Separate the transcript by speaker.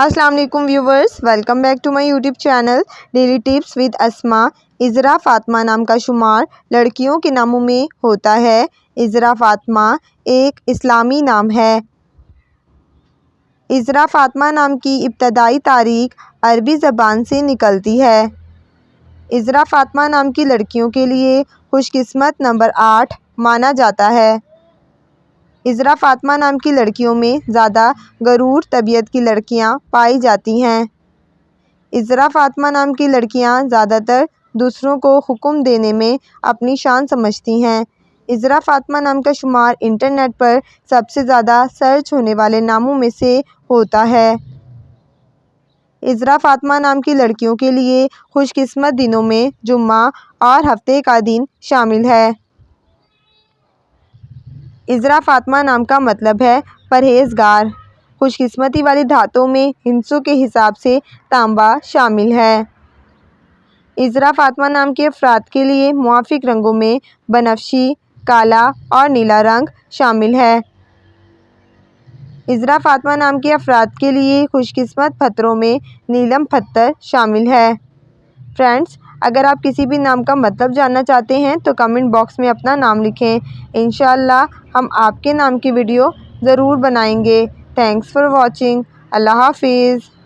Speaker 1: السلام علیکم viewers, welcome back to my YouTube channel daily tips with Asma. Azra Fatima نام کا شمار لڑکیوں کے ناموں میں ہوتا ہے۔ عذرا فاطمہ ایک اسلامی نام ہے۔ عذرا فاطمہ نام کی ابتدائی تاریخ عربی زبان سے نکلتی ہے۔ عذرا فاطمہ نام کی لڑکیوں کے لیے خوش قسمت نمبر 8 مانا جاتا ہے۔ عذرا فاطمہ نام کی لڑکیوں میں زیادہ غرور طبیعت کی لڑکیاں پائی جاتی ہیں۔ عذرا فاطمہ نام کی لڑکیاں زیادہ تر دوسروں کو حکم دینے میں اپنی شان سمجھتی ہیں۔ عذرا فاطمہ نام کا شمار انٹرنیٹ پر سب سے زیادہ سرچ ہونے والے ناموں میں سے ہوتا ہے۔ عذرا فاطمہ نام کی لڑکیوں کے لیے خوش قسمت دنوں میں جمعہ اور ہفتے کا دن شامل ہے۔ عذرا فاطمہ نام کا مطلب ہے پرہیزگار۔ خوش قسمتی والی دھاتوں میں ہندسوں کے حساب سے تانبا شامل ہے۔ عذرا فاطمہ نام کے افراد کے لیے موافق رنگوں میں بنفشی، کالا اور نیلا رنگ شامل ہے۔ عذرا فاطمہ نام کے افراد کے لیے خوش قسمت پتھروں میں نیلم پتھر شامل ہے۔ فرینڈز، اگر آپ کسی بھی نام کا مطلب جاننا چاہتے ہیں تو کمنٹ باکس میں اپنا نام لکھیں۔ انشاءاللہ ہم آپ کے نام کی ویڈیو ضرور بنائیں گے۔ Thanks for watching. اللہ حافظ۔